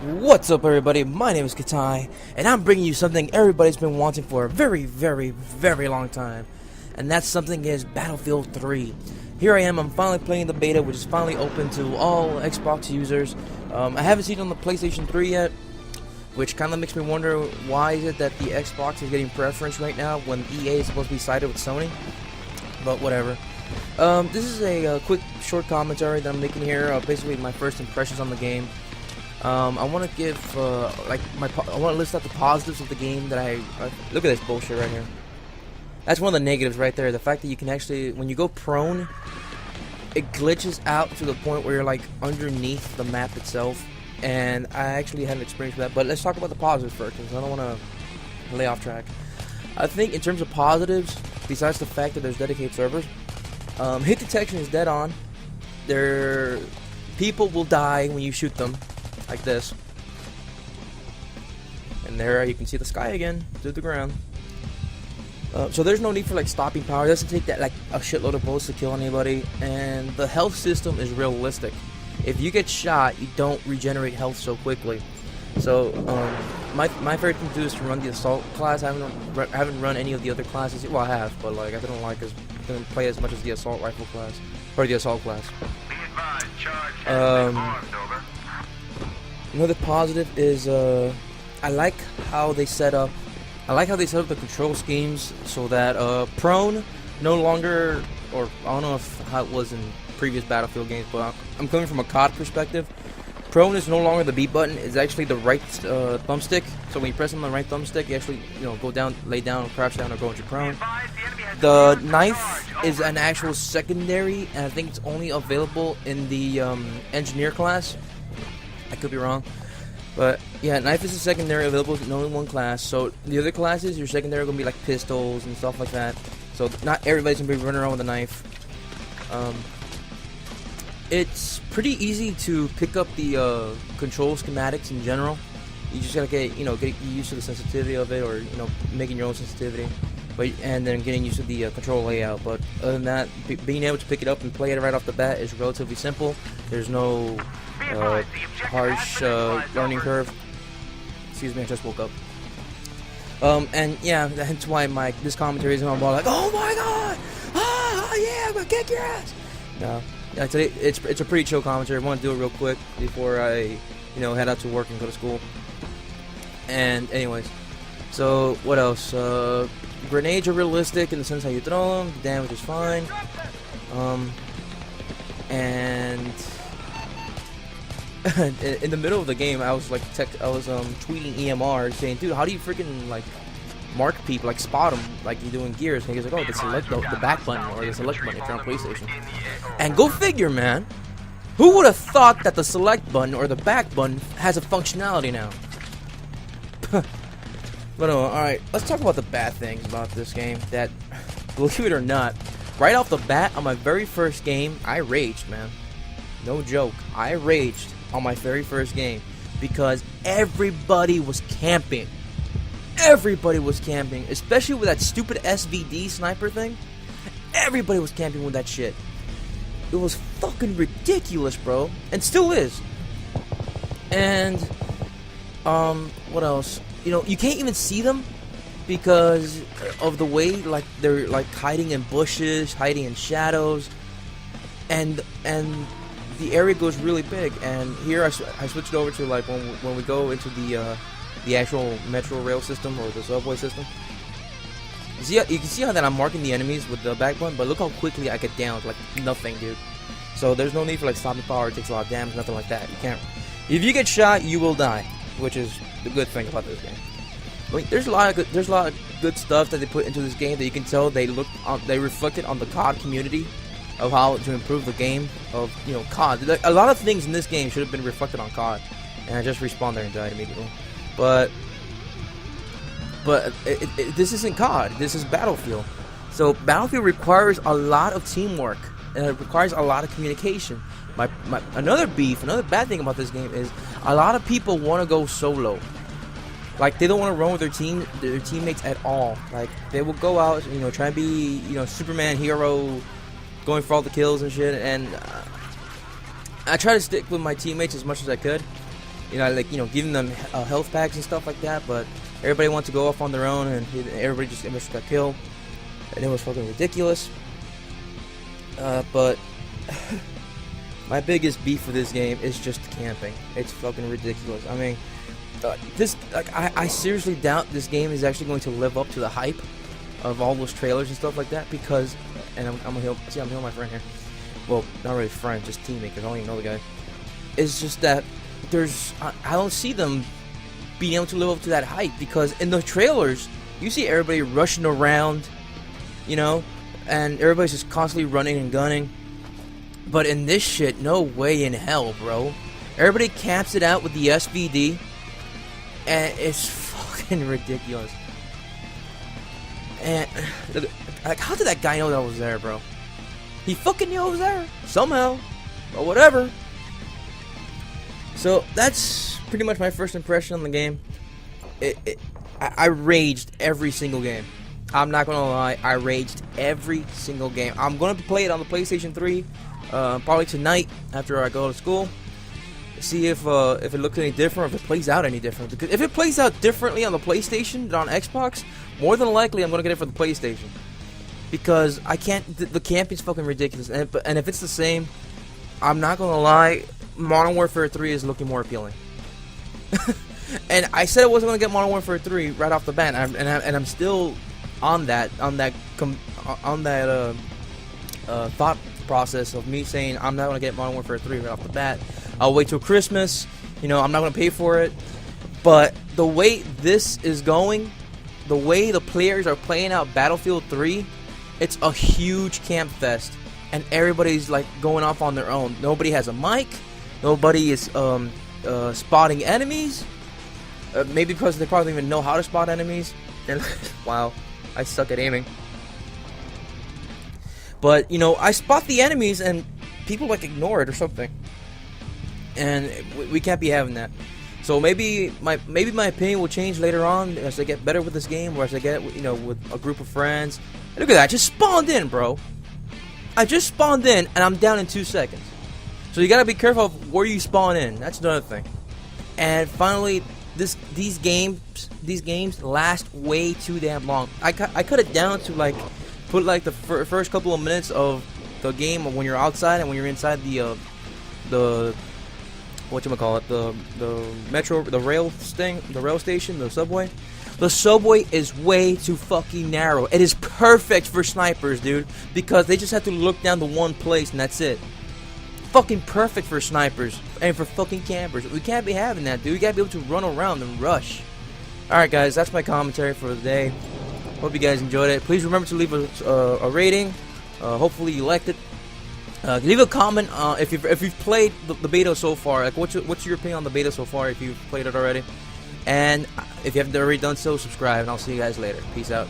What's up, everybody? My name is Katai, and I'm bringing you something everybody's been wanting for a very, very, very long time. And that something is Battlefield 3. Here I am, I'm finally playing the beta, which is finally open to all Xbox users. I haven't seen it on the PlayStation 3 yet, which kind of makes me wonder why is it that the Xbox is getting preference right now when EA is supposed to be sided with Sony. But whatever. This is a quick, short commentary that I'm making here, basically my first impressions on the game. I want to give, I want to list out the positives of the game that look at this bullshit right here. That's one of the negatives right there. The fact that you can actually, when you go prone, it glitches out to the point where you're like underneath the map itself. And I actually had an experience with that. But let's talk about the positives first, because I don't want to lay off track. I think in terms of positives, besides the fact that there's dedicated servers, hit detection is dead on. People will die when you shoot them. Like this. And there you can see the sky again through the ground. So there's no need for like stopping power. It doesn't take that like a shitload of bullets to kill anybody. And the health system is realistic. If you get shot, you don't regenerate health so quickly. So my favorite thing to do is to run the assault class. I haven't run any of the other classes. Well, I have, but like I didn't play as much as the assault rifle class or the assault class. Another positive is I like how they set up the control schemes so that prone no longer, or I don't know how it was in previous Battlefield games, but I'm coming from a COD perspective. Prone is no longer the B button; it's actually the right thumbstick. So when you press on the right thumbstick, you actually go down, lay down, crouch down, or go into prone. The knife is an actual secondary, and I think it's only available in the engineer class. I could be wrong, but yeah, knife is a secondary available in only one class. So the other classes, your secondary are gonna be like pistols and stuff like that. So not everybody's gonna be running around with a knife. It's pretty easy to pick up the control schematics in general. You just gotta get used to the sensitivity of it, or making your own sensitivity, and then getting used to the control layout. But other than that, being able to pick it up and play it right off the bat is relatively simple. There's no harsh learning curve. Excuse me, I just woke up. And yeah, that's why this commentary is all like, oh my god, yeah, I'm gonna kick your ass. No, yeah, today it's a pretty chill commentary. I want to do it real quick before I head out to work and go to school. And anyways, so what else? Grenades are realistic in the sense how you throw them. The damage is fine. And in the middle of the game, I was tweeting EMR saying, dude, how do you freaking like mark people, like spot them, like you do in Gears? And he was like, oh, the select the back button or the select button if you're on PlayStation. And go figure, man. Who would have thought that the select button or the back button has a functionality now? But no, all right, let's talk about the bad things about this game. That, believe it or not, right off the bat on my very first game, I raged, man. No joke, I raged on my very first game because everybody was camping. Everybody was camping, especially with that stupid SVD sniper thing. Everybody was camping with that shit. It was fucking ridiculous, bro, and still is. And what else? You can't even see them because of the way like they're like hiding in bushes, hiding in shadows, and the area goes really big. And here I switched over to like when we go into the actual metro rail system or the subway system. You can see how that I'm marking the enemies with the back button, but look how quickly I get down, like nothing, dude. So there's no need for like stopping power. It takes a lot of damage, nothing like that. You can't. If you get shot, you will die, which is the good thing about this game. I mean, there's a lot of good stuff that they put into this game that you can tell they reflected on the COD community of how to improve the game of COD. Like, a lot of things in this game should have been reflected on COD, and I just respawned there and died immediately. But this isn't COD. This is Battlefield. So Battlefield requires a lot of teamwork, and it requires a lot of communication. Another bad thing about this game is a lot of people want to go solo. Like, they don't want to run with their teammates at all. Like, they will go out, try and be, Superman hero, going for all the kills and shit. And I try to stick with my teammates as much as I could. you know, like, you know, giving them health packs and stuff like that. But everybody wanted to go off on their own, and everybody just got killed, and it was fucking ridiculous. But my biggest beef with this game is just camping. It's fucking ridiculous. I mean, this, like, I seriously doubt this game is actually going to live up to the hype of all those trailers and stuff like that, because, and I'm gonna heal, see, I'm healing my friend here. Well, not really friend, just teammate, because I don't even know the guy. It's just that I don't see them being able to live up to that hype, because in the trailers, you see everybody rushing around, you know, and everybody's just constantly running and gunning. But in this shit, no way in hell, bro. Everybody camps it out with the SVD, and it's fucking ridiculous. And, like, how did that guy know that I was there, bro? He fucking knew I was there, somehow, but whatever. So, that's pretty much my first impression on the game. I raged every single game. I'm not gonna lie, I raged every single game. I'm gonna play it on the PlayStation 3, probably tonight after I go to school. See if it looks any different, or if it plays out any different. Because if it plays out differently on the PlayStation than on Xbox, more than likely I'm gonna get it for the PlayStation. Because I can't. The camping's fucking ridiculous, and if it's the same, I'm not gonna lie, Modern Warfare 3 is looking more appealing. And I said I wasn't gonna get Modern Warfare 3 right off the bat, and I'm still on that thought process of me saying I'm not gonna get Modern Warfare 3 right off the bat. I'll wait till Christmas. You know, I'm not gonna pay for it. But the way this is going, the way the players are playing out Battlefield 3, it's a huge camp fest, and everybody's like going off on their own. Nobody has a mic. Nobody is spotting enemies. Maybe because they probably don't even know how to spot enemies. Wow, I suck at aiming. But, you know, I spot the enemies and people like ignore it or something. And we can't be having that. So maybe my opinion will change later on as I get better with this game, or as I get, you know, with a group of friends. And look at that, I just spawned in, bro. I just spawned in and I'm down in 2 seconds. So you gotta be careful of where you spawn in. That's another thing. And finally, these games last way too damn long. I cut it down to like put like the first couple of minutes of the game when you're outside and when you're inside the whatchamacallit, the metro, the rail station, the subway. The subway is way too fucking narrow. It is perfect for snipers, dude, because they just have to look down to one place and that's it. Fucking perfect for snipers and for fucking campers. We can't be having that, dude. We gotta be able to run around and rush. Alright, guys, that's my commentary for the day. Hope you guys enjoyed it. Please remember to leave a rating. Hopefully you liked it. Leave a comment if you've played the beta so far. Like, what's your opinion on the beta so far? If you've played it already, and if you haven't already done so, subscribe. And I'll see you guys later. Peace out.